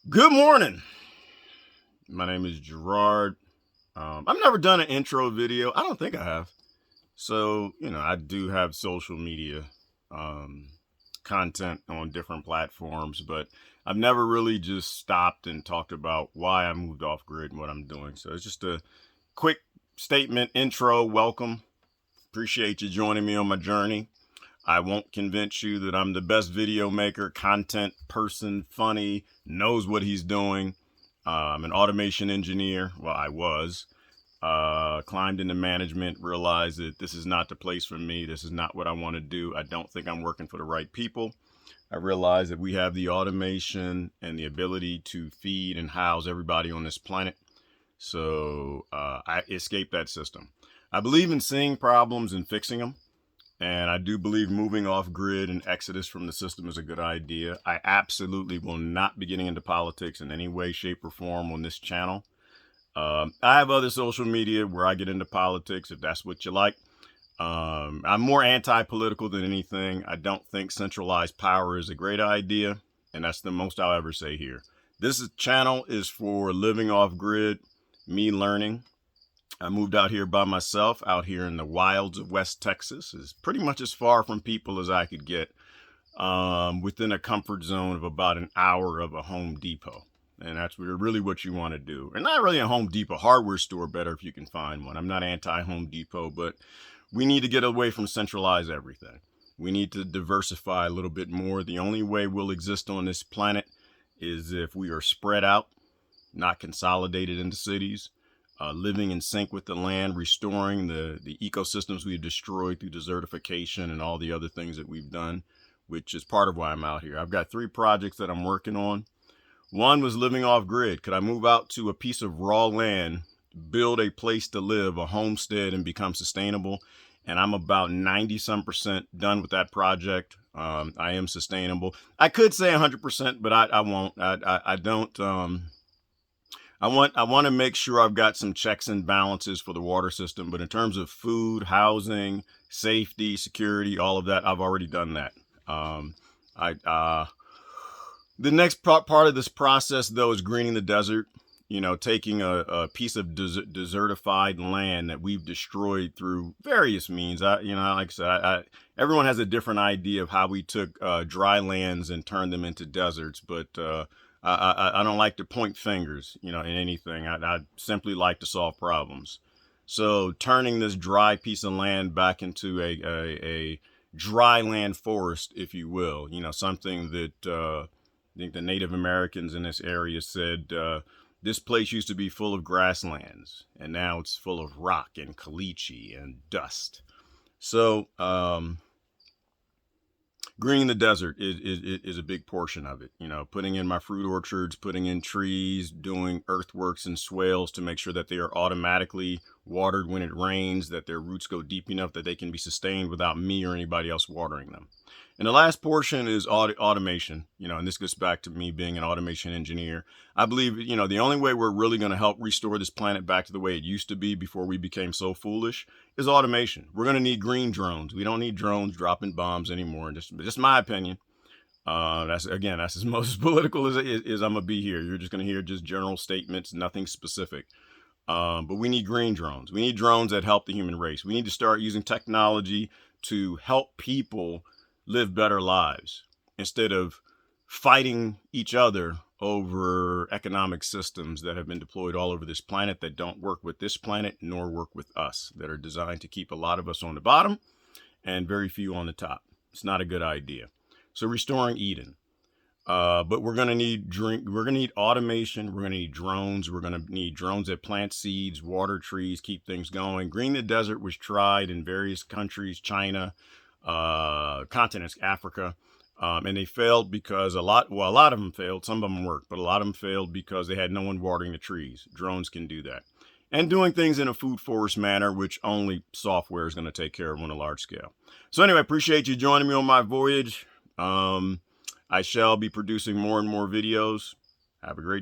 Good morning. My name is Gerard. I've never done an intro video. I don't think I have. So, I do have social media um, content on different platforms, but I've never really just stopped and talked about why I moved off grid and what I'm doing. So it's just a quick statement, intro, welcome. Appreciate you joining me on my journey. I won't convince you that I'm the best video maker, content person, funny, knows what he's doing. I'm an automation engineer. Well, I was. Climbed into management, realized that this is not the place for me. This is not what I want to do. I don't think I'm working for the right people. I realized that we have the automation and the ability to feed and house everybody on this planet. So I escaped that system. I believe in seeing problems and fixing them. And I do believe moving off grid and exodus from the system is a good idea. I absolutely will not be getting into politics in any way, shape, or form on this channel. I have other social media where I get into politics, if that's what you like. I'm more anti-political than anything. I don't think centralized power is a great idea, and that's the most I'll ever say here. This channel is for living off grid, me learning. I moved out here by myself, out here in the wilds of West Texas. It's pretty much as far from people as I could get, within a comfort zone of about an hour of a Home Depot. And that's really what you want to do. And not really a Home Depot, hardware store better if you can find one. I'm not anti-Home Depot, but we need to get away from centralize everything. We need to diversify a little bit more. The only way we'll exist on this planet is if we are spread out, not consolidated into cities. Living in sync with the land, restoring the ecosystems we've destroyed through desertification and all the other things that we've done, which is part of why I'm out here. I've got 3 projects that I'm working on. One was living off grid. Could I move out to a piece of raw land, build a place to live, a homestead, and become sustainable? And I'm about 90% done with that project. I am sustainable. I could say 100%, but I won't. I don't. I want to make sure I've got some checks and balances for the water system, but in terms of food, housing, safety, security, all of that, I've already done that. The next part of this process, though, is greening the desert. Taking a piece of desertified land that we've destroyed through various means. Like I said, everyone has a different idea of how we took dry lands and turned them into deserts, but I don't like to point fingers, in anything. I simply like to solve problems. So turning this dry piece of land back into a dry land forest, if you will, something that I think the Native Americans in this area said, this place used to be full of grasslands, and now it's full of rock and caliche and dust. So greening the desert is a big portion of it. Putting in my fruit orchards, putting in trees, doing earthworks and swales to make sure that they are automatically watered when it rains, that their roots go deep enough that they can be sustained without me or anybody else watering them. And the last portion is automation, and this goes back to me being an automation engineer. I believe, the only way we're really going to help restore this planet back to the way it used to be before we became so foolish is automation. We're going to need green drones. We don't need drones dropping bombs anymore. Just my opinion. That's as most political as I'm going to be here. You're just going to hear just general statements, nothing specific. But we need green drones. We need drones that help the human race. We need to start using technology to help people live better lives instead of fighting each other over economic systems that have been deployed all over this planet that don't work with this planet nor work with us, that are designed to keep a lot of us on the bottom and very few on the top. It's not a good idea. So restoring Eden. But we're going to need automation. We're going to need drones. We're going to need drones that plant seeds, water trees, keep things going. Green the desert was tried in various countries, China, continents, Africa, and they failed because a lot of them failed. Some of them worked, but a lot of them failed because they had no one watering the trees. Drones can do that. And doing things in a food forest manner, which only software is going to take care of on a large scale. So anyway, appreciate you joining me on my voyage. I shall be producing more and more videos. Have a great day.